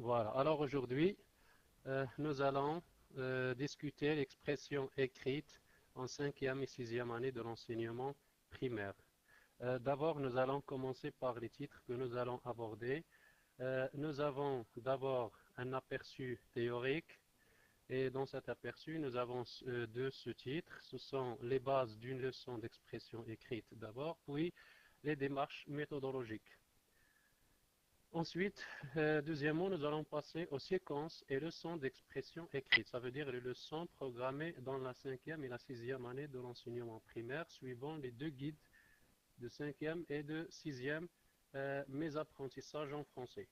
Voilà. Alors aujourd'hui, nous allons discuter l'expression écrite en cinquième et sixième année de l'enseignement primaire. D'abord, nous allons commencer par les titres que nous allons aborder. Nous avons d'abord un aperçu théorique et dans cet aperçu, nous avons deux sous-titres. Ce sont les bases d'une leçon d'expression écrite d'abord, puis les démarches méthodologiques. Ensuite, deuxièmement, nous allons passer aux séquences et leçons d'expression écrite. Ça veut dire les leçons programmées dans la cinquième et la sixième année de l'enseignement primaire, suivant les deux guides de cinquième et de sixième, mes apprentissages en français.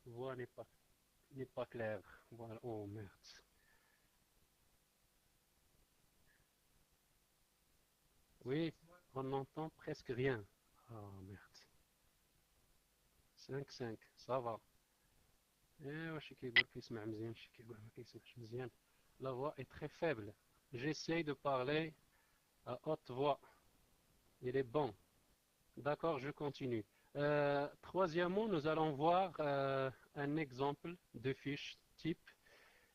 Voix n'est pas claire. Voilà. Oh merde. Oui, on n'entend presque rien. Oh merde. 5-5, ça va. La voix est très faible. J'essaye de parler à haute voix. Il est bon. D'accord, je continue. Troisièmement, nous allons voir un exemple de fiche type.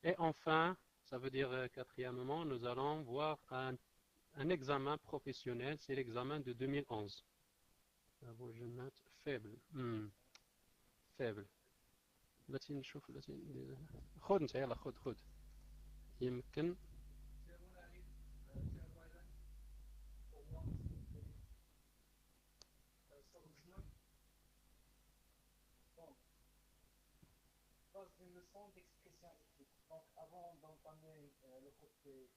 Et enfin, ça veut dire quatrièmement, nous allons voir un examen professionnel. C'est l'examen de 2011. Je note faible. faible. التي نشوف التي خذ انت يلا خذ يمكن Base d'une leçon d'expression écrite. Donc avant d'entamer le côté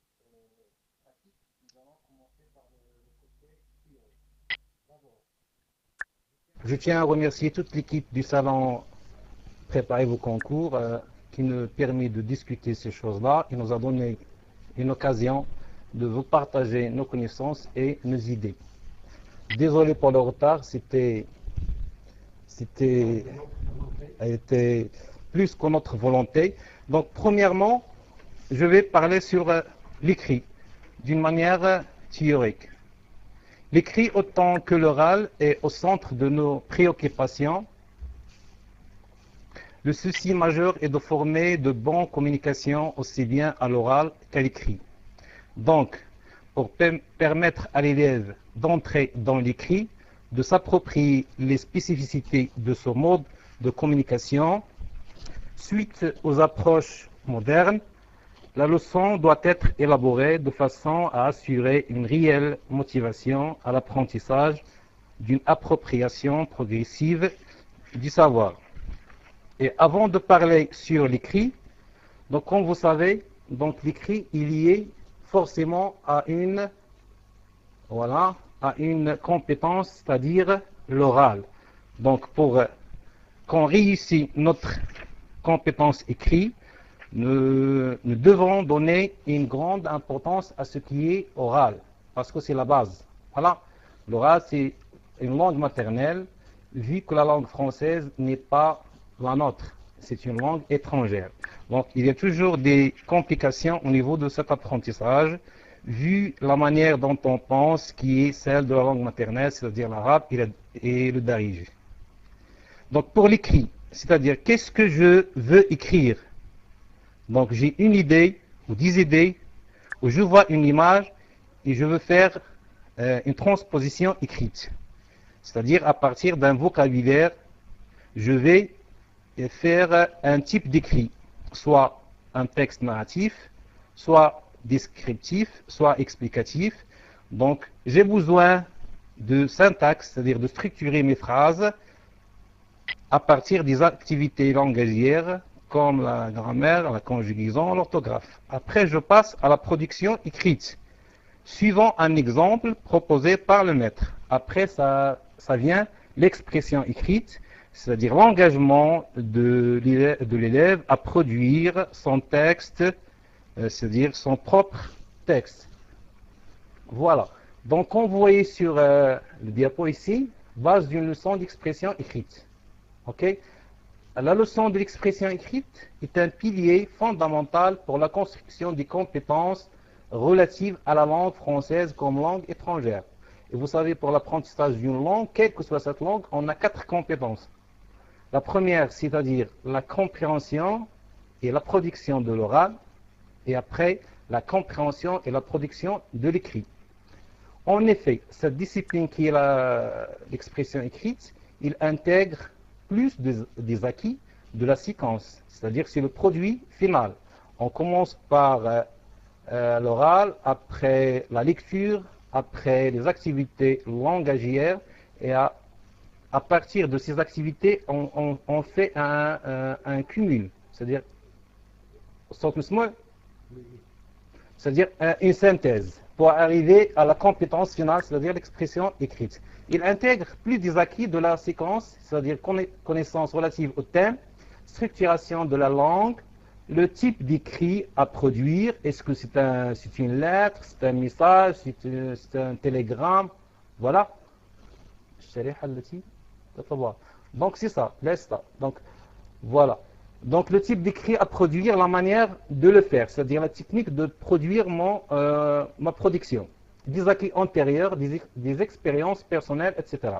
pratique, nous allons commencer par le côté théorique. D'abord, je tiens à remercier toute l'équipe du salon Préparez vos concours qui nous permet de discuter ces choses-là et nous a donné une occasion de vous partager nos connaissances et nos idées. Désolé pour le retard, c'était plus que notre volonté. Donc premièrement, je vais parler sur l'écrit d'une manière théorique. L'écrit autant que l'oral est au centre de nos préoccupations. Le souci majeur est de former de bonnes communications aussi bien à l'oral qu'à l'écrit. Donc, pour permettre à l'élève d'entrer dans l'écrit, de s'approprier les spécificités de ce mode de communication, suite aux approches modernes, la leçon doit être élaborée de façon à assurer une réelle motivation à l'apprentissage d'une appropriation progressive du savoir. Et avant de parler sur l'écrit, donc comme vous savez, donc l'écrit est lié forcément à une compétence, c'est-à-dire l'oral. Donc pour qu'on réussisse notre compétence écrite, nous devons donner une grande importance à ce qui est oral, parce que c'est la base. Voilà, l'oral c'est une langue maternelle, vu que la langue française n'est pas la nôtre, c'est une langue étrangère. Donc il y a toujours des complications au niveau de cet apprentissage, vu la manière dont on pense qui est celle de la langue maternelle, c'est-à-dire l'arabe et le darij. Donc pour l'écrit, c'est-à-dire qu'est-ce que je veux écrire? Donc j'ai une idée ou 10 idées, où je vois une image et je veux faire une transposition écrite. C'est-à-dire à partir d'un vocabulaire, je vais faire un type d'écrit, soit un texte narratif, soit descriptif, soit explicatif. Donc j'ai besoin de syntaxe, c'est-à-dire de structurer mes phrases à partir des activités langagières comme la grammaire, la conjugaison, l'orthographe. Après, je passe à la production écrite, suivant un exemple proposé par le maître. Après, ça vient l'expression écrite, c'est-à-dire l'engagement de l'élève à produire son texte, c'est-à-dire son propre texte. Voilà. Donc, comme vous voyez sur le diapo ici, base d'une leçon d'expression écrite. Ok? La leçon de l'expression écrite est un pilier fondamental pour la construction des compétences relatives à la langue française comme langue étrangère. Et vous savez, pour l'apprentissage d'une langue, quelle que soit cette langue, on a 4 compétences. La première, c'est-à-dire la compréhension et la production de l'oral, et après, la compréhension et la production de l'écrit. En effet, cette discipline qui est l'expression écrite, il intègre plus des acquis de la séquence, c'est-à-dire c'est le produit final. On commence par l'oral, après la lecture, après les activités langagières, et à partir de ces activités, on fait un cumul, c'est-à-dire une synthèse pour arriver à la compétence finale, c'est-à-dire l'expression écrite. Il intègre plus des acquis de la séquence, c'est-à-dire connaissances relatives au thème, structuration de la langue, le type d'écrit à produire, est-ce que c'est une lettre, c'est un message, c'est un télégramme, voilà. Donc c'est ça, laisse ça. Donc voilà. Donc le type d'écrit à produire, la manière de le faire, c'est-à-dire la technique de produire ma production. Des acquis antérieurs, des expériences personnelles, etc.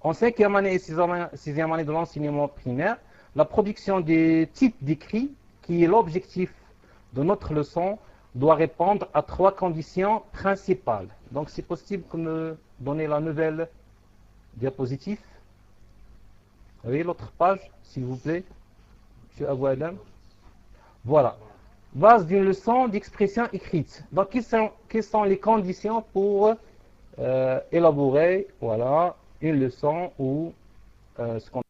En 5e année et 6e année de l'enseignement primaire, la production des types d'écrits, qui est l'objectif de notre leçon, doit répondre à 3 conditions principales. Donc c'est possible que me donner la nouvelle diapositive. Vous voyez l'autre page, s'il vous plaît, M. Abou Adam. Voilà. Base d'une leçon d'expression écrite. Donc, quelles sont les conditions pour élaborer, voilà, une leçon ou ce qu'on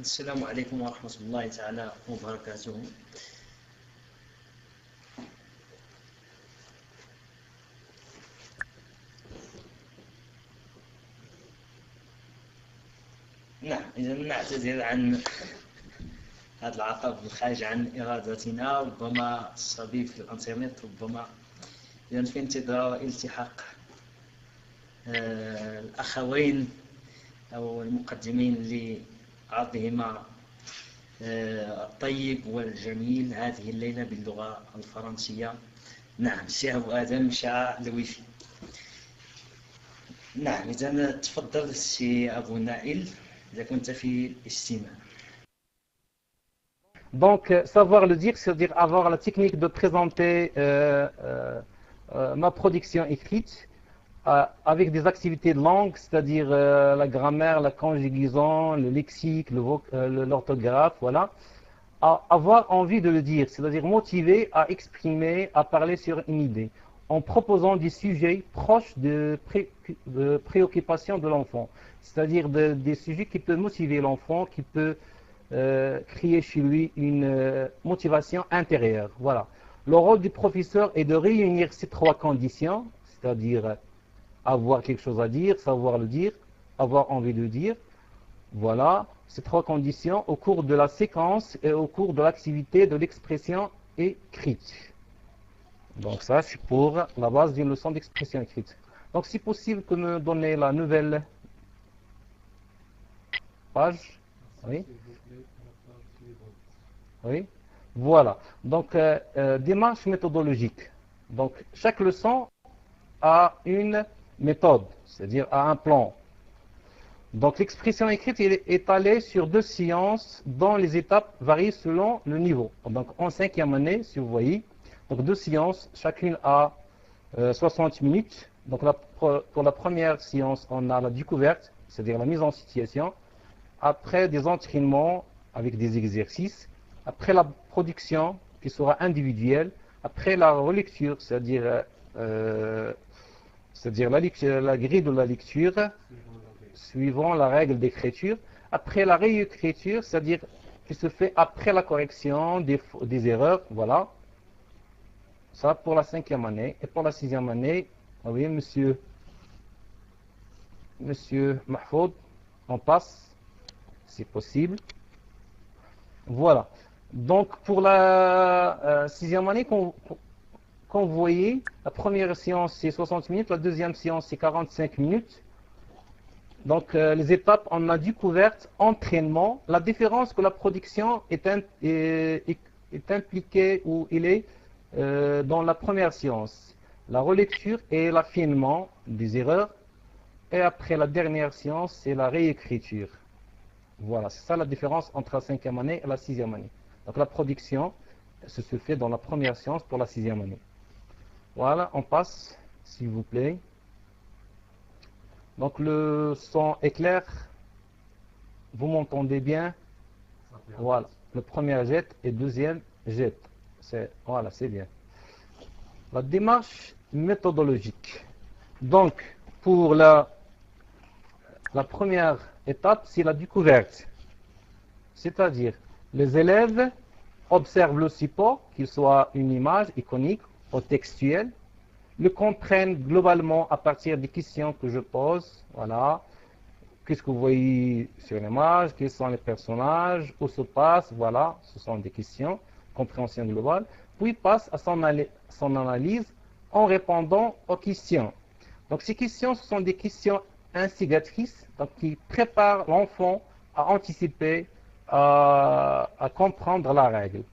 السلام عليكم ورحمة الله تعالى وبركاته. نعم، إذا نعتذر عن هذا العطب الخارج عن إرادتنا، ربما الصبي في الإنترنت، ربما إذا في انتظار التحاق الأخوين أو المقدمين لعرضهما الطيب والجميل هذه الليلة باللغة الفرنسية. نعم، سي أبو آدم شاء الويفي. نعم، إذا تفضل سي أبو نائل إذا كنت في الاستماع. Donc, savoir le dire, c'est-à-dire avoir la technique de présenter ma production écrite avec des activités de langue, c'est-à-dire la grammaire, la conjugaison, le lexique, l'orthographe, voilà. Avoir envie de le dire, c'est-à-dire motiver à exprimer, à parler sur une idée, en proposant des sujets proches de préoccupations de l'enfant, c'est-à-dire des sujets qui peuvent motiver l'enfant, qui peuvent créer chez lui une motivation intérieure. Voilà. Le rôle du professeur est de réunir ces 3 conditions, c'est-à-dire avoir quelque chose à dire, savoir le dire, avoir envie de le dire. Voilà, ces 3 conditions au cours de la séquence et au cours de l'activité de l'expression écrite. Donc ça, c'est pour la base d'une leçon d'expression écrite. Donc, c'est possible que me donner la nouvelle page. Oui. Oui. Voilà. Donc, démarche méthodologique. Donc, chaque leçon a une méthode, c'est-à-dire a un plan. Donc, l'expression écrite est étalée sur 2 séances dont les étapes varient selon le niveau. Donc, en 5e année, si vous voyez, donc 2 séances, chacune a 60 minutes. Donc, pour la première séance, on a la découverte, c'est-à-dire la mise en situation. après des entraînements avec des exercices, après la production qui sera individuelle, après la relecture, c'est-à-dire la grille de la lecture, suivant la règle d'écriture, après la réécriture, c'est-à-dire qui se fait après la correction des erreurs, voilà. Ça pour la 5e année. Et pour la 6e année, oui, monsieur Mahfoud, on passe, c'est possible. Voilà. Donc pour la 6e année, quand vous voyez, la première séance c'est 60 minutes, la deuxième séance c'est 45 minutes. Donc les étapes, on a découvert entraînement. La différence que la production est impliquée ou il est dans la première séance. La relecture et l'affinement des erreurs. Et après la dernière séance, c'est la réécriture. Voilà, c'est ça la différence entre la 5e année et la 6e année. Donc la production se fait dans la première séance pour la 6e année. Voilà, on passe, s'il vous plaît. Donc le son est clair. Vous m'entendez bien? Voilà, le premier jet et deuxième jet. Voilà, c'est bien. La démarche méthodologique. Donc, pour la première étape, c'est la découverte. C'est-à-dire, les élèves observent le support, qu'il soit une image iconique ou textuelle, le comprennent globalement à partir des questions que je pose. Voilà. Qu'est-ce que vous voyez sur l'image? Quels sont les personnages? Où se passe? Voilà, ce sont des questions, compréhension globale. Puis passe à son analyse en répondant aux questions. Donc ces questions, ce sont des questions instigatrices, donc qui préparent l'enfant à anticiper, à comprendre la règle.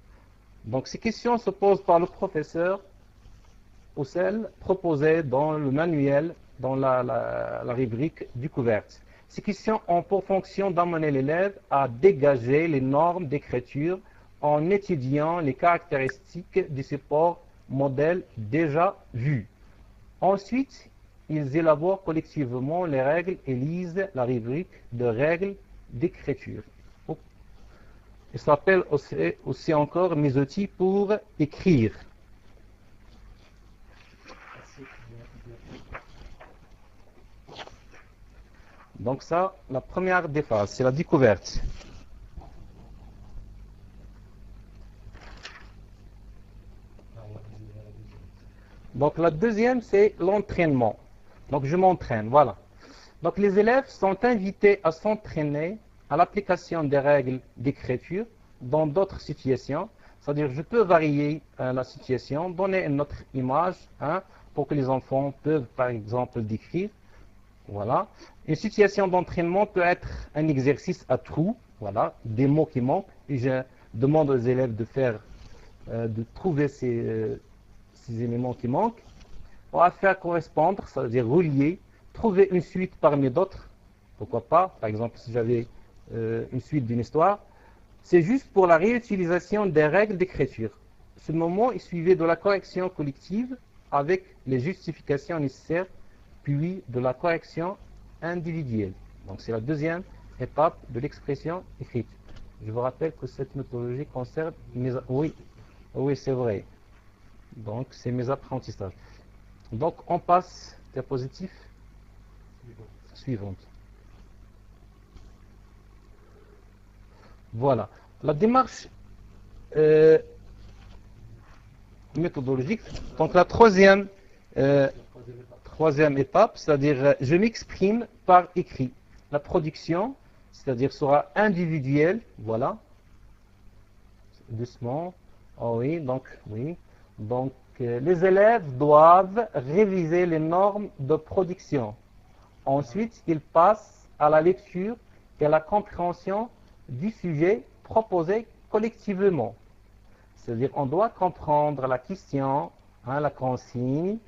Donc ces questions se posent par le professeur ou celles proposées dans le manuel, dans la rubrique découverte. Ces questions ont pour fonction d'amener l'élève à dégager les normes d'écriture en étudiant les caractéristiques du support modèle déjà vu. Ensuite, ils élaborent collectivement les règles et lisent la rubrique de règles d'écriture. Il s'appelle aussi encore mes outils pour écrire. Donc ça, la première des phases, c'est la découverte. Donc la deuxième, c'est l'entraînement. Donc je m'entraîne, voilà. Donc les élèves sont invités à s'entraîner à l'application des règles d'écriture dans d'autres situations. C'est-à-dire je peux varier la situation, donner une autre image pour que les enfants peuvent par exemple décrire. Voilà. Une situation d'entraînement peut être un exercice à trous, voilà, des mots qui manquent, et je demande aux élèves de trouver ces éléments qui manquent. On va faire correspondre, c'est-à-dire relier, trouver une suite parmi d'autres, pourquoi pas, par exemple si j'avais une suite d'une histoire, c'est juste pour la réutilisation des règles d'écriture. Ce moment est suivi de la correction collective avec les justifications nécessaires, puis de la correction individuelle. Donc c'est la deuxième étape de l'expression écrite. Je vous rappelle que cette méthodologie concerne mes... Oui, c'est vrai. Donc c'est mes apprentissages. Donc on passe, diapositive suivante. Voilà. La démarche méthodologique. Donc la troisième étape, c'est-à-dire je m'exprime par écrit. La production, c'est-à-dire sera individuelle, voilà. Doucement. Oh oui, donc oui. Donc les élèves doivent réviser les normes de production. Ensuite, ils passent à la lecture et à la compréhension du sujet proposé collectivement. C'est-à-dire on doit comprendre la question, la consigne,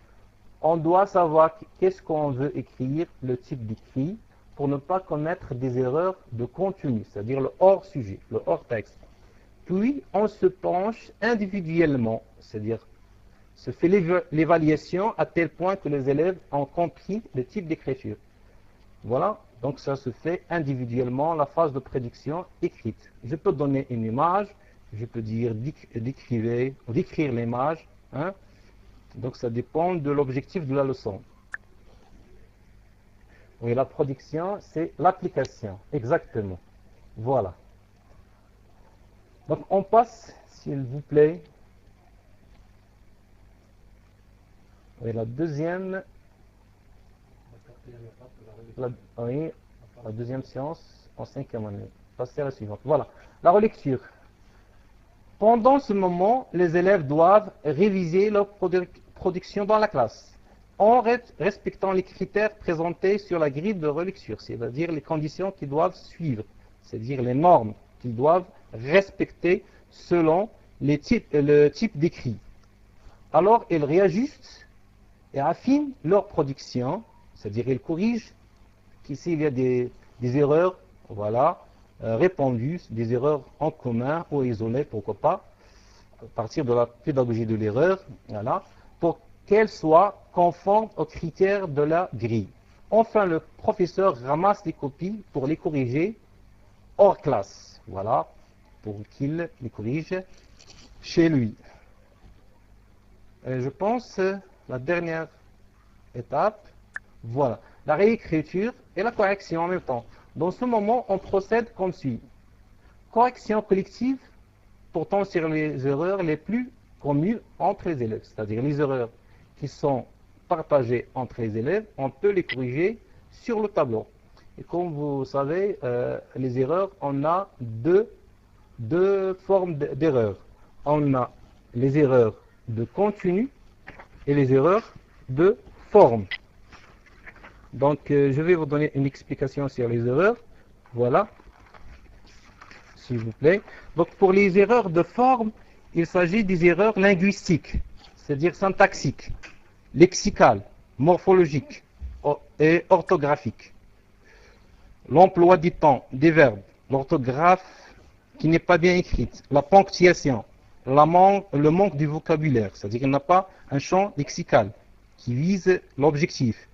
on doit savoir qu'est-ce qu'on veut écrire, le type d'écrit, pour ne pas commettre des erreurs de contenu, c'est-à-dire le hors-sujet, le hors-texte. Puis on se penche individuellement, c'est-à-dire se fait l'évaluation à tel point que les élèves ont compris le type d'écriture. Voilà, Donc ça se fait individuellement, la phase de prédiction écrite. Je peux donner une image, je peux dire d'écrire l'image. Hein. Donc ça dépend de l'objectif de la leçon. Oui, la prédiction, c'est l'application, exactement. Voilà. Donc on passe, s'il vous plaît. Oui, la deuxième. Oui, la deuxième séance en 5e année. Passez à la suivante. Voilà. La relecture. Pendant ce moment, les élèves doivent réviser leur production dans la classe en respectant les critères présentés sur la grille de relecture, c'est-à-dire les conditions qu'ils doivent suivre, c'est-à-dire les normes qu'ils doivent respecter selon le type d'écrit. Alors, ils réajustent et affinent leur production, c'est-à-dire ils corrigent s'il y a des erreurs, voilà, répandues, des erreurs en commun ou isolées, pourquoi pas, à partir de la pédagogie de l'erreur, voilà, pour qu'elles soient conformes aux critères de la grille. Enfin, le professeur ramasse les copies pour les corriger hors classe, voilà, pour qu'il les corrige chez lui. Et je pense la dernière étape, voilà, la réécriture et la correction en même temps. Dans ce moment, on procède comme suit. Correction collective portant sur les erreurs les plus communes entre les élèves, c'est-à-dire les erreurs qui sont partagées entre les élèves, on peut les corriger sur le tableau. Et comme vous savez, les erreurs, on a deux formes d'erreurs. On a les erreurs de contenu et les erreurs de forme. Donc, je vais vous donner une explication sur les erreurs. Voilà, s'il vous plaît. Donc, pour les erreurs de forme, il s'agit des erreurs linguistiques, c'est-à-dire syntaxiques, lexicales, morphologiques et orthographiques. L'emploi du temps, des verbes, l'orthographe qui n'est pas bien écrite, la ponctuation, le manque du vocabulaire, c'est-à-dire qu'il n'a pas un champ lexical qui vise l'objectif.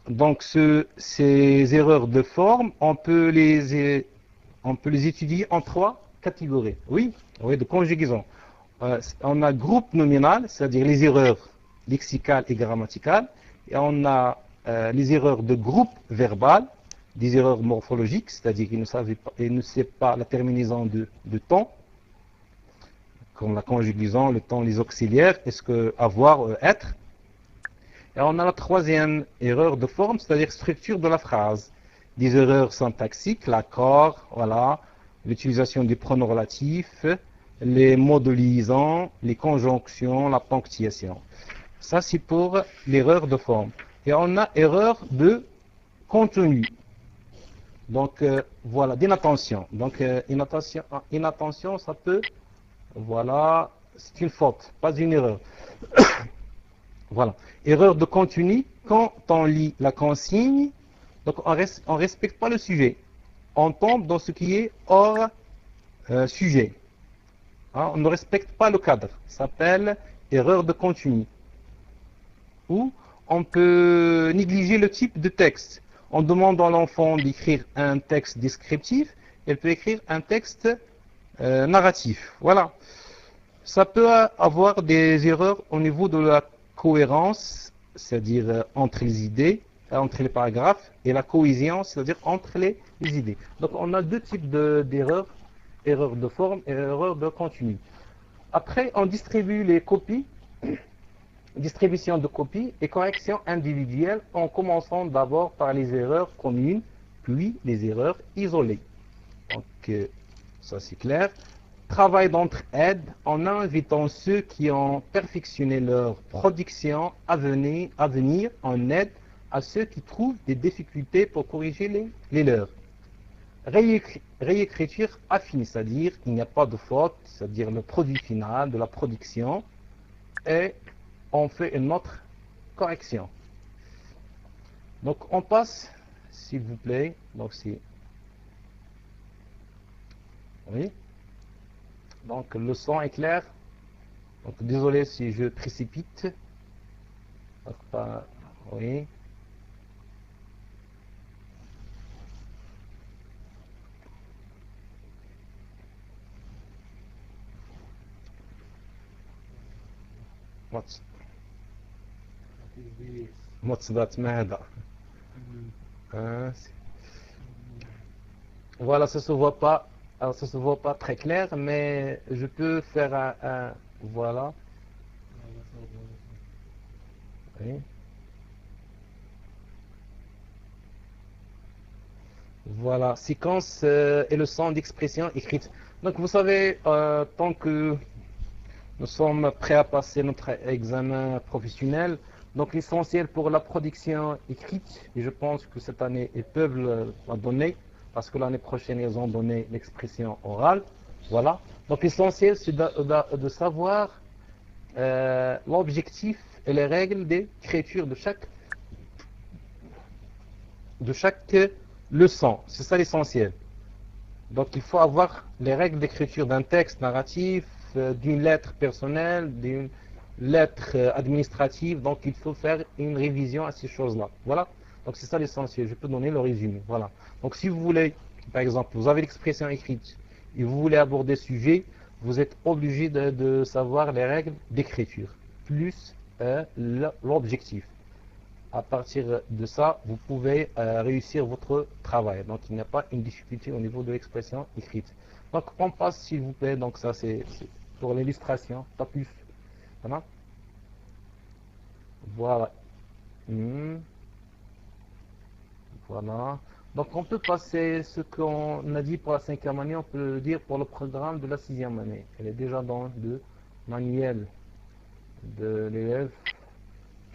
Donc ces erreurs de forme, on peut les étudier en 3 catégories. Oui, de conjugaison. On a groupe nominal, c'est-à-dire les erreurs lexicales et grammaticales. Et on a les erreurs de groupe verbal, des erreurs morphologiques, c'est-à-dire qu'il ne sait pas la terminaison de temps, comme la conjugaison, le temps, les auxiliaires, est-ce que avoir, être. Et on a la troisième erreur de forme, c'est-à-dire structure de la phrase. Des erreurs syntaxiques, l'accord, voilà, l'utilisation des pronoms relatifs, les mots de liaison, les conjonctions, la ponctuation. Ça, c'est pour l'erreur de forme. Et on a erreur de contenu. Donc, voilà, d'inattention. Donc, inattention, ça peut, voilà, c'est une faute, pas une erreur. Voilà. Erreur de contenu, quand on lit la consigne, donc on ne respecte pas le sujet. On tombe dans ce qui est hors sujet. Hein, on ne respecte pas le cadre. Ça s'appelle erreur de contenu. Ou on peut négliger le type de texte. On demande à l'enfant d'écrire un texte descriptif, elle peut écrire un texte narratif. Voilà. Ça peut avoir des erreurs au niveau de la cohérence, c'est-à-dire entre les idées, entre les paragraphes, et la cohésion, c'est-à-dire entre les idées. Donc on a deux types d'erreurs, erreur de forme et erreur de contenu. Après, on distribue les copies, distribution de copies et correction individuelle, en commençant d'abord par les erreurs communes, puis les erreurs isolées. Donc ça c'est clair. Travail d'entraide en invitant ceux qui ont perfectionné leur production à venir en aide à ceux qui trouvent des difficultés pour corriger les leurs. Réécriture affinée, c'est-à-dire il n'y a pas de faute, c'est-à-dire le produit final de la production, et on fait une autre correction. Donc on passe, s'il vous plaît, donc c'est... Oui. Donc le son est clair. Donc désolé si je précipite. Donc, oui. متصدات ماذا Voilà, ça se voit pas. Alors, ça se voit pas très clair, mais je peux faire voilà. Oui. Voilà, séquence et le son d'expression écrite. Donc, vous savez, tant que nous sommes prêts à passer notre examen professionnel, donc l'essentiel pour la production écrite, et je pense que cette année, ils peuvent la donner, parce que l'année prochaine, ils ont donné l'expression orale. Voilà. Donc l'essentiel, c'est de savoir l'objectif et les règles d'écriture de chaque leçon. C'est ça l'essentiel. Donc il faut avoir les règles d'écriture d'un texte narratif, d'une lettre personnelle, d'une lettre administrative. Donc il faut faire une révision à ces choses-là. Voilà. Donc c'est ça l'essentiel. Je peux donner le résumé. Voilà. Donc si vous voulez, par exemple, vous avez l'expression écrite et vous voulez aborder ce sujet, vous êtes obligé de savoir les règles d'écriture, plus l'objectif. À partir de ça, vous pouvez réussir votre travail. Donc il n'y a pas une difficulté au niveau de l'expression écrite. Donc on passe s'il vous plaît, donc ça c'est pour l'illustration, pas plus. Voilà. Voilà. Voilà. Donc on peut passer ce qu'on a dit pour la 5e année, on peut le dire pour le programme de la 6e année. Elle est déjà dans le manuel de l'élève.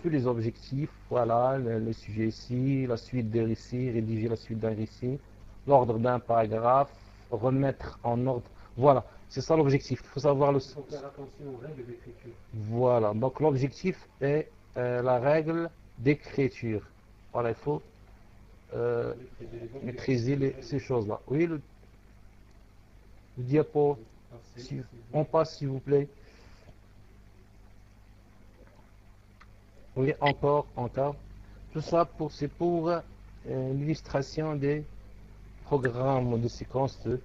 Tous les objectifs, voilà, le sujet ici, la suite des récits, rédiger la suite d'un récit, l'ordre d'un paragraphe, remettre en ordre. Voilà, c'est ça l'objectif. Il faut savoir le... Il faut faire attention aux règles d'écriture. Voilà, donc l'objectif est la règle d'écriture. Voilà, il faut maîtriser ces choses-là. Oui, le diapo, on passe s'il vous plaît. Oui, encore. Tout ça c'est pour l'illustration des programmes de séquences de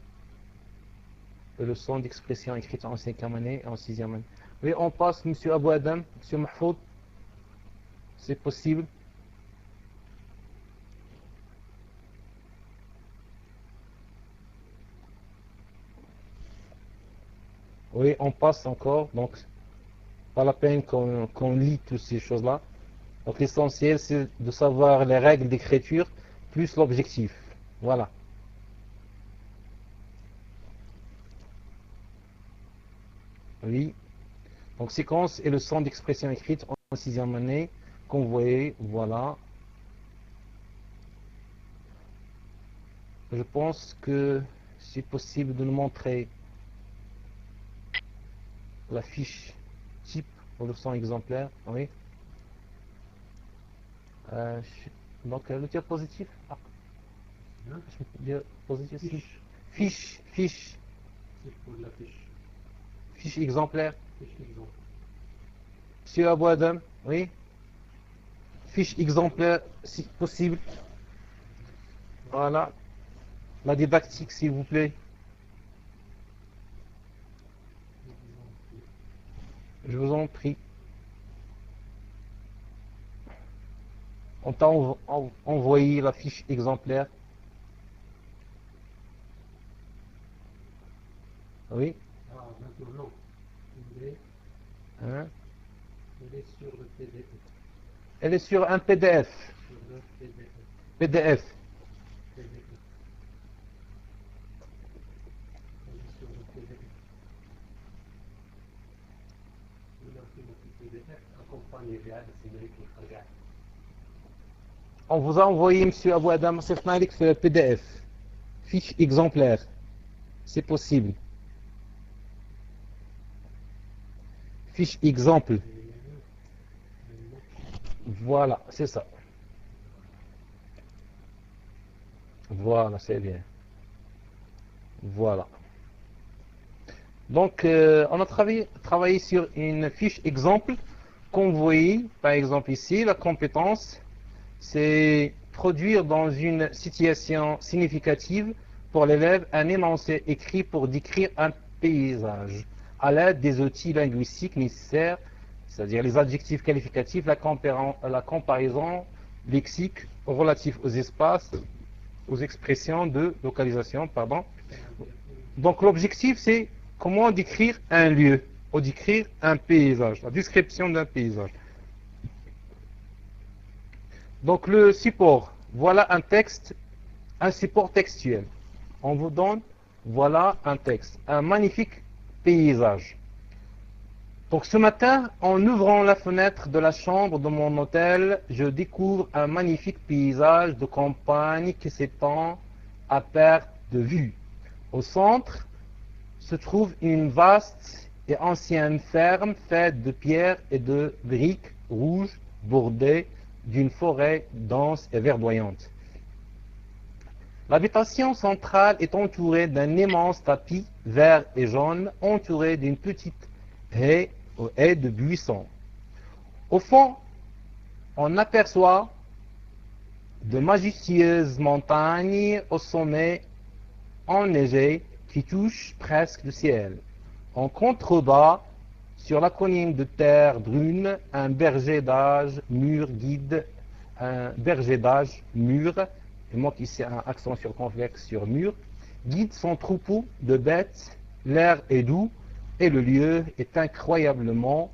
leçons d'expression écrites en 5e année et en 6e année. Oui, on passe, monsieur Abou Adam, monsieur Mahfoud, c'est possible. Oui, on passe encore, donc pas la peine qu'on lit toutes ces choses-là. Donc l'essentiel, c'est de savoir les règles d'écriture plus l'objectif. Voilà. Oui. Donc séquence et le son d'expression écrite en 6e année, qu'on voyait, voilà. Je pense que c'est possible de nous montrer la fiche type pour le son exemplaire. Oui. Donc le diapositif. Diapositif. Fiche. C'est pour la fiche. Fiche exemplaire. Fiche exemple. Monsieur Abou Adam, oui. Fiche exemplaire, si possible. Voilà. La didactique, s'il vous plaît. Je vous en prie. On t'a envoyé la fiche exemplaire. Oui. Ah, maintenant, Hein? elle est sur le PDF. Elle est sur un PDF. Sur le PDF. PDF. Elle est sur le PDF. On vous a envoyé, monsieur Abou Adam, le PDF. Fiche exemplaire. C'est possible. Fiche exemple. Voilà, c'est ça. Voilà, c'est bien. Voilà. Donc, on a travaillé sur une fiche exemple qu'on voit, par exemple ici, la compétence, c'est produire dans une situation significative pour l'élève un énoncé écrit pour décrire un paysage à l'aide des outils linguistiques nécessaires c'est-à-dire les adjectifs qualificatifs, la comparaison lexique relative aux espaces, aux expressions de localisation, pardon. Donc l'objectif, c'est comment décrire un lieu, ou décrire un paysage, la description d'un paysage. Donc le support, voilà un texte, un support textuel. On vous donne, voilà un texte, un magnifique paysage. Donc ce matin, en ouvrant la fenêtre de la chambre de mon hôtel, je découvre un magnifique paysage de campagne qui s'étend à perte de vue. Au centre se trouve une vaste et ancienne ferme faite de pierres et de briques rouges bordées d'une forêt dense et verdoyante. L'habitation centrale est entourée d'un immense tapis vert et jaune, entouré d'une petite haie de buissons. Au fond, on aperçoit de majestueuses montagnes au sommet enneigé qui touchent presque le ciel. En contrebas, sur la colline de terre brune, un berger d'âge mûr guide, et moi ici un accent circonflexe sur mûr, guide son troupeau de bêtes, l'air est doux et le lieu est incroyablement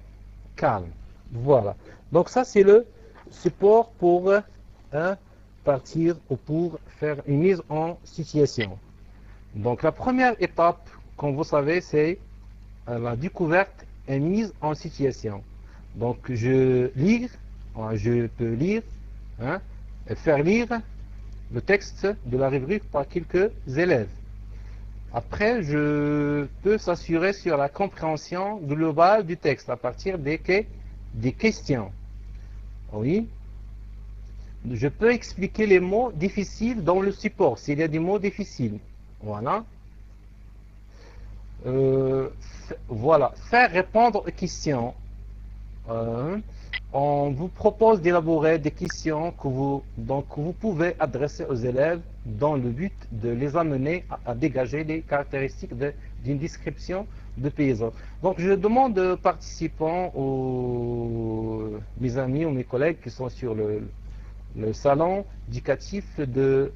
calme. Voilà. Donc ça c'est le support pour partir ou pour faire une mise en situation. Donc la première étape, comme vous savez, c'est la découverte et mise en situation. Donc je peux lire, et faire lire le texte de la rubrique par quelques élèves. Après, je peux s'assurer sur la compréhension globale du texte à partir des questions. Oui. Je peux expliquer les mots difficiles dans le support, s'il y a des mots difficiles. Voilà. Voilà. Faire répondre aux questions. On vous propose d'élaborer des questions que vous pouvez adresser aux élèves dans le but de les amener à dégager les caractéristiques d'une description de paysage. Donc je demande aux participants, mes amis ou mes collègues qui sont sur le salon éducatif de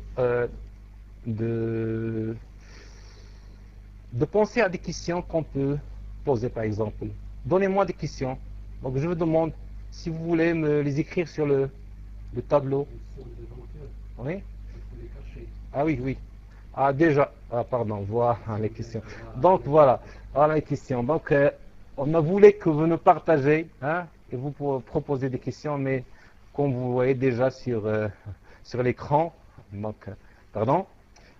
penser à des questions qu'on peut poser par exemple. Donnez-moi des questions. Donc je vous demande si vous voulez me les écrire sur le tableau. Oui. Ah oui, oui. Ah déjà. Ah pardon, voilà les questions. Donc voilà les questions. Donc on a voulu que vous nous partagez, et vous proposez des questions, mais comme vous voyez déjà sur l'écran. Donc pardon.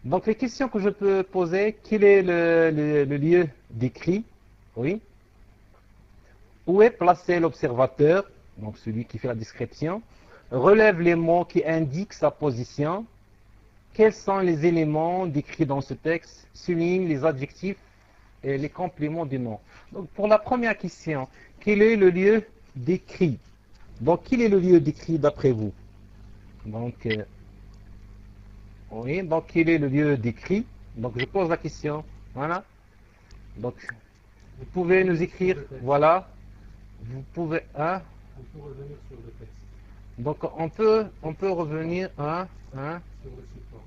Donc les questions que je peux poser, quel est le lieu décrit? Oui. Où est placé l'observateur? Donc celui qui fait la description. Relève les mots qui indiquent sa position. Quels sont les éléments décrits dans ce texte? Souligne les adjectifs et les compléments du nom. Donc pour la première question, quel est le lieu décrit? Donc quel est le lieu décrit d'après vous? Donc oui, donc quel est le lieu décrit? Donc je pose la question. Voilà. Donc vous pouvez nous écrire. Voilà. Vous pouvez. On peut revenir sur le texte. Donc on peut revenir sur le support.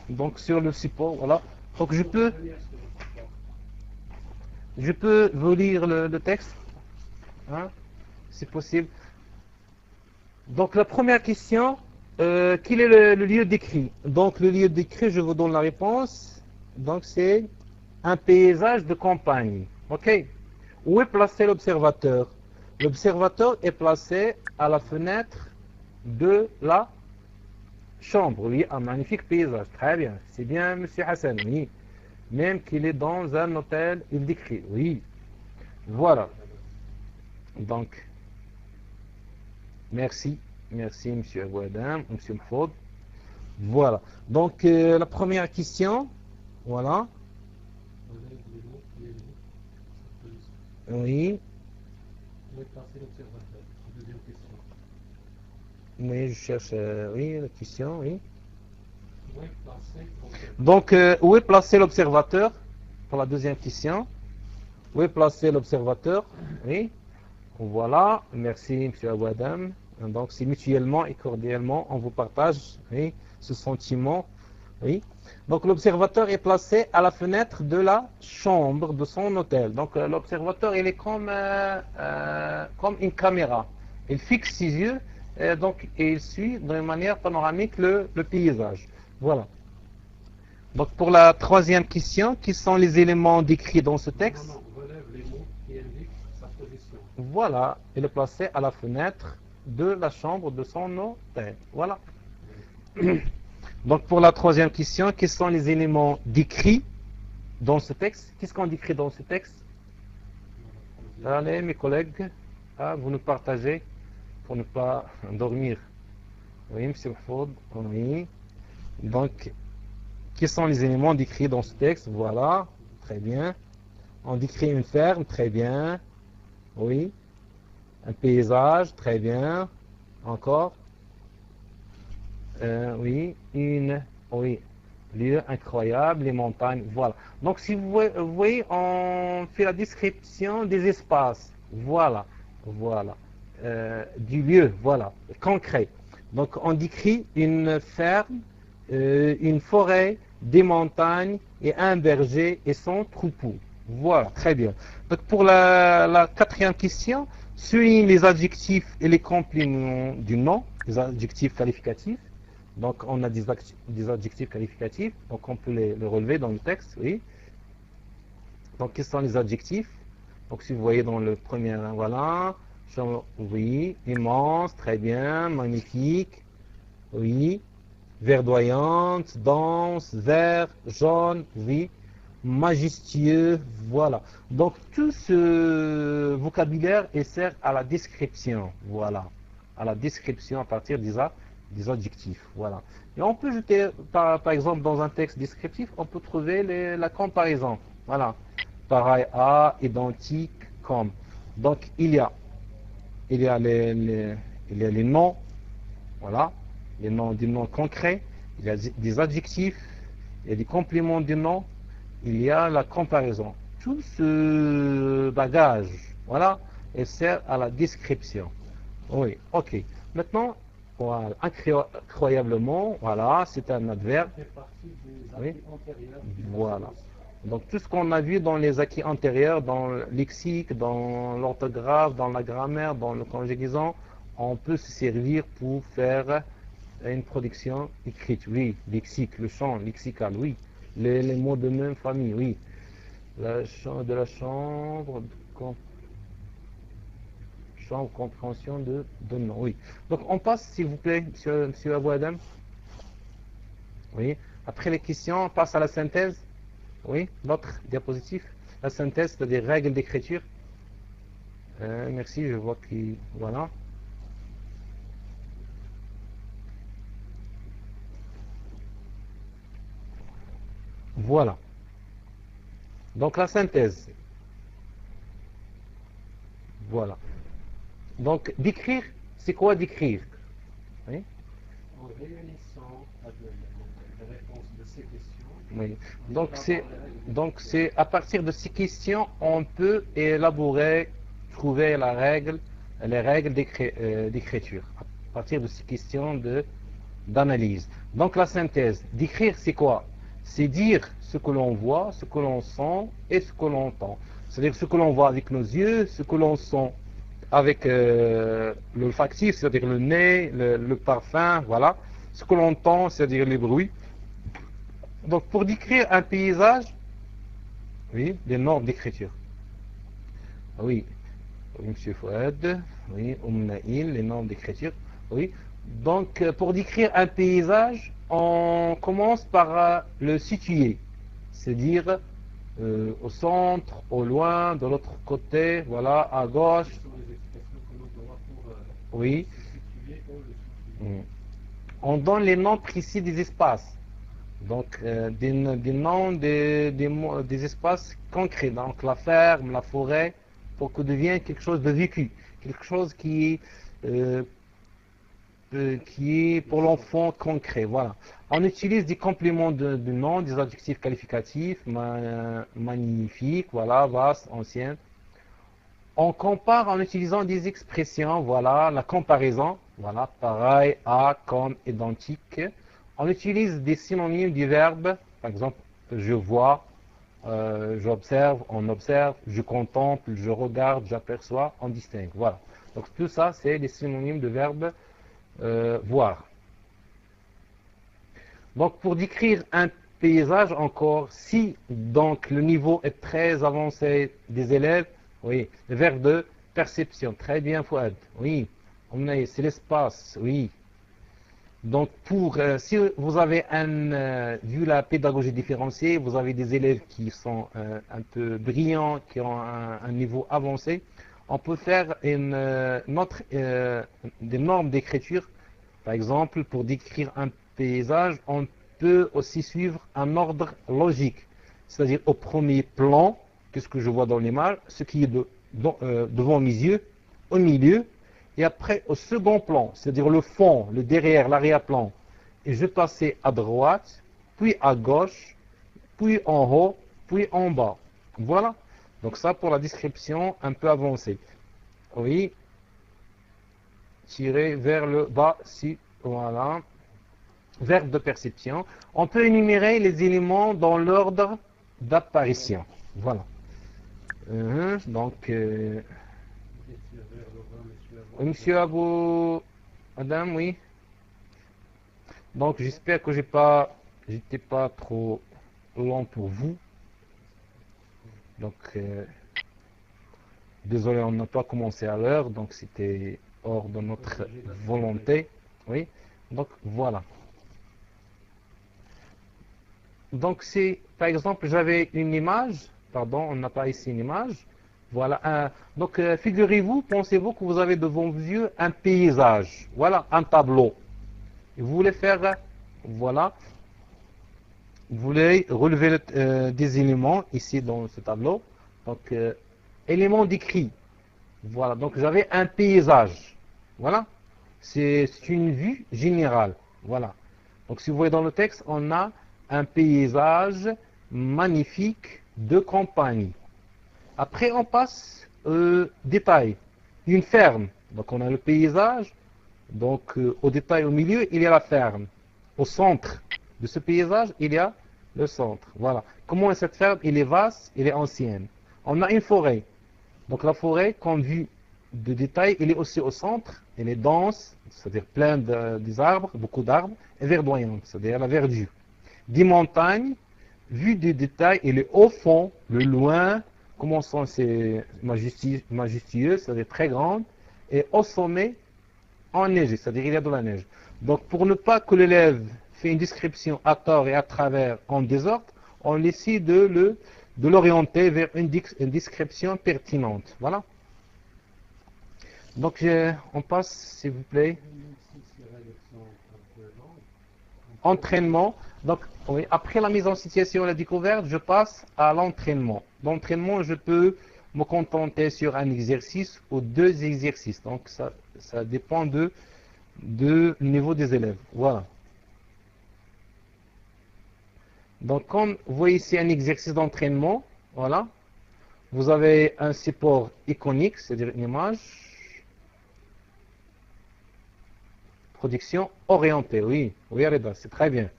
Donc sur le support, voilà. Donc je peux vous lire le texte, c'est possible. Donc la première question, quel est le lieu décrit? Donc le lieu décrit, je vous donne la réponse. Donc c'est un paysage de campagne. Ok. Où est placé l'observateur? L'observateur est placé à la fenêtre de la chambre. Oui, un magnifique paysage. Très bien. C'est bien, monsieur Hassan. Oui. Même qu'il est dans un hôtel, il décrit. Oui. Voilà. Donc, merci. Merci, monsieur Abouadam, monsieur Mfoud. Voilà. Donc, la première question. Voilà. Oui. Où est placé l'observateur? Deuxième question. Oui, je cherche, oui, la question, oui. Où est placé l'observateur? Donc, où est placé l'observateur? pour la deuxième question. Où est placé l'observateur? Oui. Voilà. Merci, M. Awadam. Donc, c'est mutuellement et cordialement, on vous partage, oui, ce sentiment. Oui. Donc, l'observateur est placé à la fenêtre de la chambre de son hôtel. Donc, l'observateur, il est comme une caméra. Il fixe ses yeux, donc, et il suit de manière panoramique le paysage. Voilà. Donc, pour la troisième question, quels sont les éléments décrits dans ce texte? Non, relève les mots qui indiquent sa position. Voilà, il est placé à la fenêtre de la chambre de son hôtel. Voilà. Donc, pour la troisième question, quels sont les éléments décrits dans ce texte? Qu'est-ce qu'on décrit dans ce texte? Allez, mes collègues, vous nous partagez pour ne pas dormir. Oui, M. Mahfoud, oui. Donc, quels sont les éléments décrits dans ce texte? Voilà, très bien. On décrit une ferme, très bien. Oui. Un paysage, très bien. Encore. Oui. Oui. Lieu incroyable, les montagnes, voilà. Donc, si vous voyez, on fait la description des espaces. Voilà. Voilà. Du lieu, voilà. Concret. Donc, on décrit une ferme, une forêt, des montagnes et un berger et son troupeau. Voilà, très bien. Donc pour la quatrième question, souligne les adjectifs et les compléments du nom, les adjectifs qualificatifs. Donc on a des adjectifs qualificatifs, donc on peut les relever dans le texte, oui. Donc quels sont les adjectifs? Donc si vous voyez dans le premier, voilà, oui, immense, très bien, magnifique, oui. Verdoyante, dense, vert, jaune, oui, majestueux, voilà. Donc tout ce vocabulaire sert à la description, voilà, à la description à partir des adjectifs, voilà. Et on peut jeter, par exemple, dans un texte descriptif, on peut trouver la comparaison, voilà, pareil à, identique, comme. Donc il y a les noms, voilà. Des noms concrets, il y a des adjectifs, il y a des compléments du nom, il y a la comparaison. Tout ce bagage, voilà, il sert à la description. Oui, ok. Maintenant, voilà, incroyablement, voilà, c'est un adverbe. Oui. Voilà. Donc tout ce qu'on a vu dans les acquis antérieurs, dans le lexique, dans l'orthographe, dans la grammaire, dans le conjugaison, on peut se servir pour faire une production écrite, oui, lexique, le champ lexical, oui, les mots de même famille, oui, de la chambre, compréhension de nom, oui. Donc on passe, s'il vous plaît, monsieur Abou Adam, oui, après les questions, on passe à la synthèse, oui, l'autre diapositive, la synthèse, c'est-à-dire règles d'écriture. Merci, je vois qu'il, voilà. Voilà. Donc la synthèse. Voilà. Donc décrire, c'est quoi décrire? Oui. En réunissant les réponses de ces questions. Oui. Donc c'est à partir de ces questions, on peut élaborer, trouver les règles d'écriture. À partir de ces questions d'analyse. Donc la synthèse. Décrire, c'est quoi? C'est dire ce que l'on voit, ce que l'on sent et ce que l'on entend. C'est-à-dire ce que l'on voit avec nos yeux, ce que l'on sent avec l'olfactif, c'est-à-dire le nez, le parfum, voilà. Ce que l'on entend, c'est-à-dire les bruits. Donc pour décrire un paysage, oui, les normes d'écriture. Oui, M. Fouad, oui, Naïl, les normes d'écriture, oui. Donc pour décrire un paysage, on commence par le situer, c'est-à-dire au centre, au loin, de l'autre côté, voilà, à gauche. Oui. On donne les noms précis des espaces. Donc des noms des espaces concrets. Donc la ferme, la forêt, pour que devienne quelque chose de vécu, quelque chose qui qui est pour l'enfant concret. Voilà. On utilise des compléments de nom, des adjectifs qualificatifs, magnifique, voilà, vaste, ancienne. On compare en utilisant des expressions, voilà, la comparaison, voilà, pareil, à, comme, identique. On utilise des synonymes du verbe, par exemple, je vois, j'observe, on observe, je contemple, je regarde, j'aperçois, on distingue. Voilà. Donc tout ça, c'est des synonymes de verbe voir. Donc pour décrire un paysage encore, si donc le niveau est très avancé des élèves, oui, le verbe de perception, très bien Fouad, oui, c'est l'espace, oui. Donc si vous avez vu la pédagogie différenciée, vous avez des élèves qui sont un peu brillants, qui ont un niveau avancé, on peut faire des normes d'écriture. Par exemple, pour décrire un paysage, on peut aussi suivre un ordre logique. C'est-à-dire au premier plan, qu'est-ce que je vois dans l'image, ce qui est devant mes yeux, au milieu, et après au second plan, c'est-à-dire le fond, le derrière, l'arrière-plan. Et je passais à droite, puis à gauche, puis en haut, puis en bas. Voilà. Donc ça pour la description un peu avancée. Oui. Tirer vers le bas, si, voilà. Verbe de perception. On peut énumérer les éléments dans l'ordre d'apparition. Voilà. Donc, monsieur Abou Adam, oui. Donc, j'espère que j'étais pas trop long pour vous. Donc, désolé, on n'a pas commencé à l'heure, donc c'était hors de notre volonté. Oui. Donc, voilà. Donc, si, par exemple, j'avais une image, pardon, on n'a pas ici une image. Voilà. Donc, figurez-vous, pensez-vous que vous avez devant vos yeux un paysage. Voilà, un tableau. Et vous voulez faire, voilà, vous voulez relever des éléments ici dans ce tableau. Donc, éléments décrits. Voilà, donc j'avais un paysage. Voilà. C'est une vue générale. Voilà. Donc, si vous voyez dans le texte, on a un paysage magnifique de campagne. Après, on passe détail. Une ferme. Donc, on a le paysage. Donc, au détail, au milieu, il y a la ferme. Au centre de ce paysage, il y a le centre. Voilà. Comment est cette ferme? Elle est vaste, elle est ancienne. On a une forêt. Donc, la forêt, comme vue de détail, elle est aussi au centre. Elle est dense, c'est-à-dire pleine des arbres, beaucoup d'arbres, et verdoyante, c'est-à-dire la verdure. Des montagnes, vue du détail, elle est au fond, le loin, comment c'est majestueux, c'est-à-dire très grande, et au sommet, enneigé, c'est-à-dire il y a de la neige. Donc pour ne pas que l'élève fait une description à tort et à travers en désordre, on essaie de l'orienter vers une description pertinente. Voilà. Donc on passe, s'il vous plaît. Entraînement. Donc, oui, après la mise en situation et la découverte, je passe à l'entraînement. L'entraînement, je peux me contenter sur un exercice ou deux exercices. Donc, ça dépend du niveau des élèves. Voilà. Donc, comme vous voyez ici un exercice d'entraînement, voilà. Vous avez un support iconique, c'est-à-dire une image. Production orientée, oui, Reda, c'est très bien.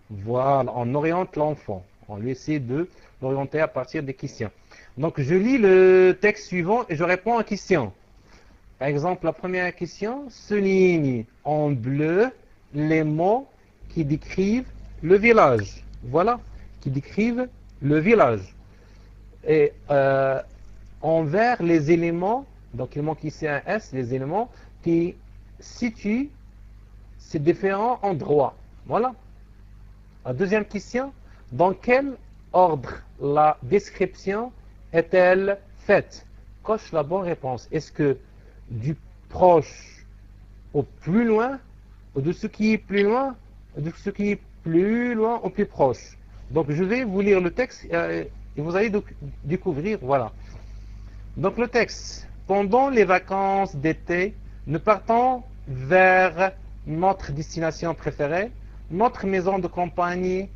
Voilà, on oriente l'enfant. On lui essaie de l'orienter à partir des questions. Donc, je lis le texte suivant et je réponds aux questions. Par exemple, la première question, souligne en bleu les mots qui décrivent le village. Voilà, qui décrivent le village. Et en vert, les éléments, donc il manque ici un S, les éléments qui situent ces différents endroits. Voilà. La deuxième question, dans quel ordre la description est-elle faite? Coche la bonne réponse. Est-ce que du proche au plus loin, ou de ce qui est plus loin, ou de ce qui est plus loin au plus proche? Donc je vais vous lire le texte et vous allez découvrir, voilà. Donc le texte, pendant les vacances d'été, nous partons vers notre destination préférée, notre maison de campagne.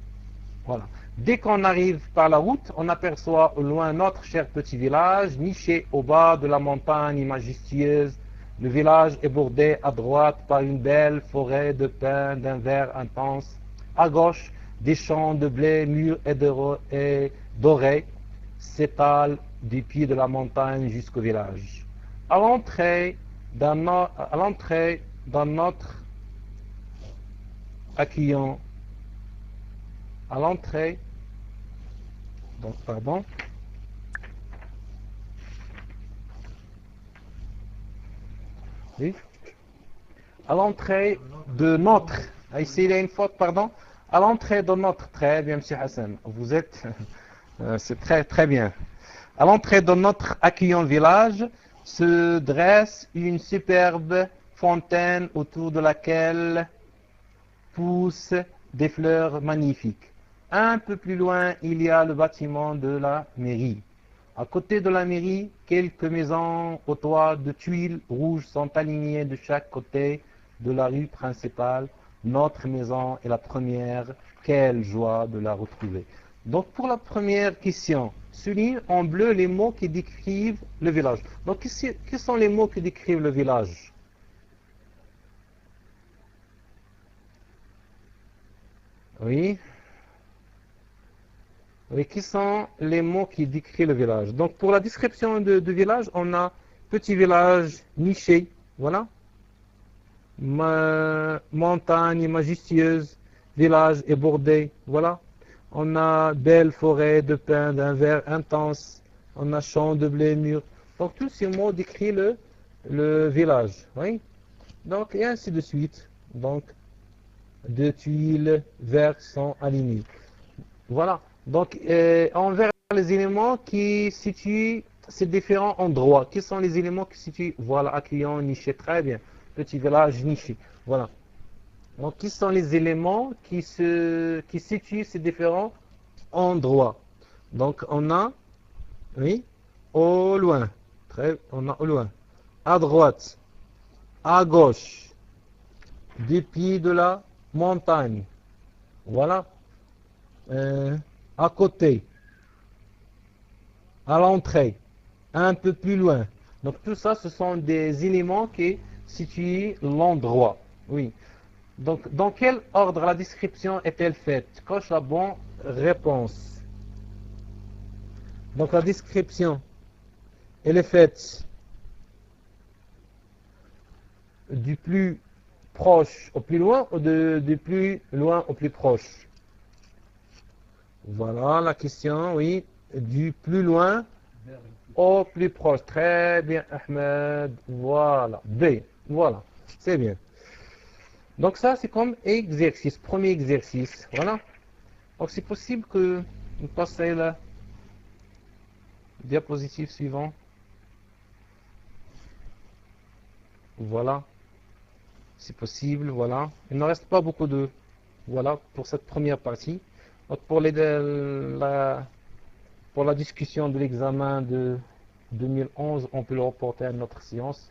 Voilà. Dès qu'on arrive par la route, on aperçoit au loin notre cher petit village, niché au bas de la montagne majestueuse. Le village est bordé à droite par une belle forêt de pins d'un vert intense. À gauche, des champs de blé mûrs et dorés s'étalent du pied de la montagne jusqu'au village. À l'entrée dans notre accueillant, à l'entrée, donc pardon, oui, à l'entrée de notre, ici il y a une faute, pardon, à l'entrée de notre, très bien monsieur Hassan, vous êtes, c'est très très bien. À l'entrée de notre accueillant village se dresse une superbe fontaine autour de laquelle poussent des fleurs magnifiques. Un peu plus loin, il y a le bâtiment de la mairie. À côté de la mairie, quelques maisons au toit de tuiles rouges sont alignées de chaque côté de la rue principale. Notre maison est la première. Quelle joie de la retrouver. Donc pour la première question, souligne en bleu les mots qui décrivent le village. Donc quels sont les mots qui décrivent le village? Oui. Oui, qui sont les mots qui décrivent le village? Donc pour la description de village, on a petit village niché, voilà. Montagne majestueuse, village est bordé, voilà. On a belle forêt de pins d'un vert intense, on a champ de blé mûr. Donc tous ces mots décrivent le village, oui. Donc et ainsi de suite. Donc deux tuiles vertes sont alignées. Voilà. Donc, envers les éléments qui situent ces différents endroits. Quels sont les éléments qui situent? Voilà, accueillant, niché, très bien. Petit village, niché. Voilà. Donc, quels sont les éléments qui situent ces différents endroits? Donc, on a, oui, au loin. On a au loin. À droite, à gauche, du pied de la montagne. Voilà. À côté, à l'entrée, un peu plus loin. Donc tout ça, ce sont des éléments qui situent l'endroit. Oui. Donc dans quel ordre la description est-elle faite? Coche la bonne réponse. Donc la description, elle est faite du plus proche au plus loin ou du plus loin au plus proche? Voilà la question, oui. Du plus loin au plus proche. Très bien, Ahmed. Voilà. B. Voilà. C'est bien. Donc ça, c'est comme exercice. Premier exercice. Voilà. Donc c'est possible que nous passions à la diapositive suivante. Voilà. C'est possible. Voilà. Il ne reste pas beaucoup de... Voilà pour cette première partie. Donc pour la discussion de l'examen de 2011, on peut le reporter à notre séance.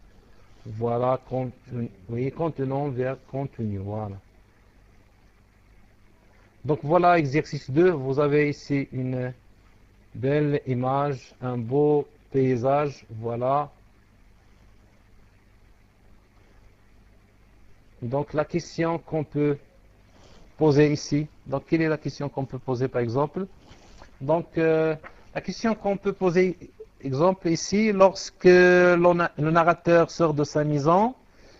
Voilà, oui, contenant vers contenu, voilà. Donc voilà, exercice 2, vous avez ici une belle image, un beau paysage, voilà. Donc la question qu'on peut poser ici, donc quelle est la question qu'on peut poser par exemple? Donc la question qu'on peut poser, exemple ici, lorsque le narrateur sort de sa maison,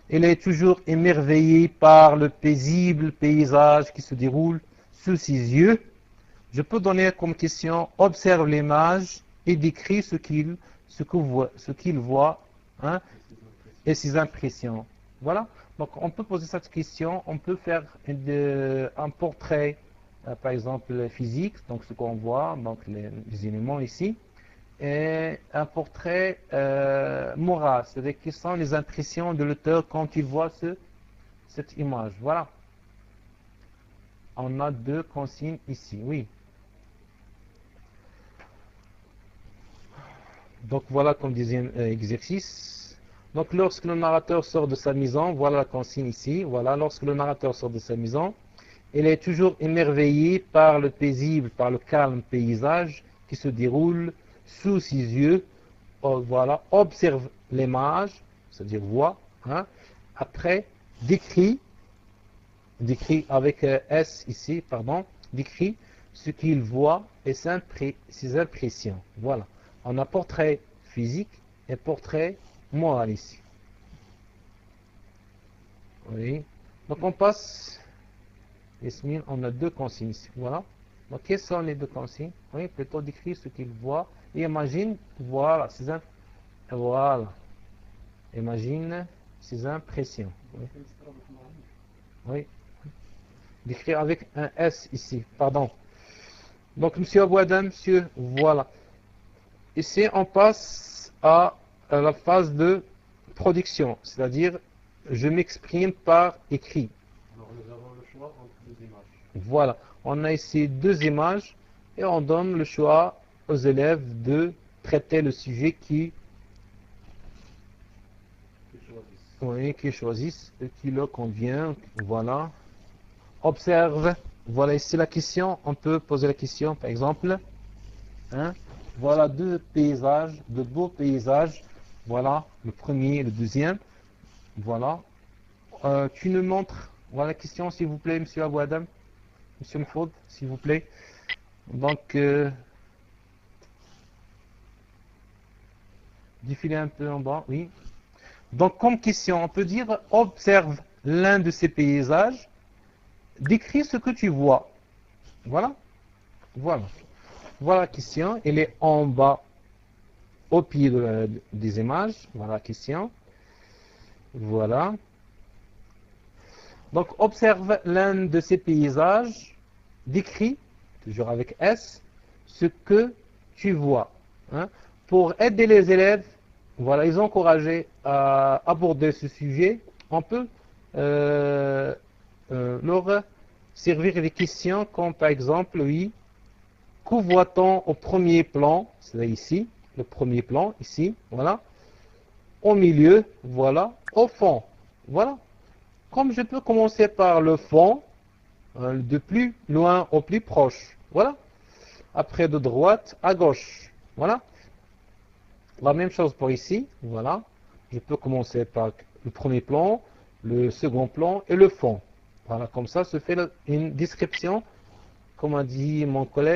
il est toujours émerveillé par le paisible paysage qui se déroule sous ses yeux. Je peux donner comme question, observe l'image et décrit ce qu'il voit, hein, et ses impressions. Voilà. Donc on peut poser cette question, on peut faire un portrait, par exemple physique, donc ce qu'on voit, donc les éléments ici, et un portrait moral, c'est-à-dire quelles sont les impressions de l'auteur quand il voit cette image. Voilà. On a deux consignes ici, oui. Donc voilà comme deuxième exercice. Donc lorsque le narrateur sort de sa maison, voilà la consigne ici, voilà, lorsque le narrateur sort de sa maison, il est toujours émerveillé par le paisible, par le calme paysage qui se déroule sous ses yeux. Oh, voilà, observe l'image, c'est-à-dire voit, hein. Après, décrit avec S ici, pardon, décrit ce qu'il voit et ses impressions. Voilà, on a portrait physique et portrait moral ici. Oui, donc on passe, Yasmine, on a deux consignes ici, voilà. Donc quelles sont les deux consignes? Oui, plutôt décrire ce qu'il voit et imagine, voilà, voilà, imagine ses impressions. Oui. Oui. D'écrire avec un S ici, pardon. Donc, monsieur Abou Adam, monsieur, voilà. Ici, on passe à la phase de production, c'est-à-dire, je m'exprime par écrit. Alors, nous avons le choix entre deux images. Voilà, on a ici deux images et on donne le choix aux élèves de traiter le sujet qui choisissent et qui leur convient. Voilà. Observe. Voilà ici la question. On peut poser la question, par exemple. Hein? Voilà deux paysages, de beaux paysages. Voilà le premier et le deuxième. Voilà. Tu nous montres. Voilà la question, s'il vous plaît, monsieur Abou Adam. Monsieur Mahfoud, s'il vous plaît. Donc, défiler un peu en bas, oui. Donc, comme question, on peut dire, observe l'un de ces paysages, décris ce que tu vois. Voilà. Voilà. Voilà la question. Elle est en bas, au pied des images. Voilà la question. Voilà. Donc, observe l'un de ces paysages, décris, toujours avec S, ce que tu vois. Hein. Pour aider les élèves, voilà, ils ont encouragé à aborder ce sujet. On peut leur servir des questions comme par exemple, oui, que voit-on au premier plan, c'est ici, le premier plan, ici, voilà, au milieu, voilà, au fond, voilà. Comme je peux commencer par le fond, de plus loin au plus proche, voilà. Après de droite à gauche, voilà. La même chose pour ici, voilà. Je peux commencer par le premier plan, le second plan et le fond. Voilà, comme ça se fait une description, comme a dit mon collègue.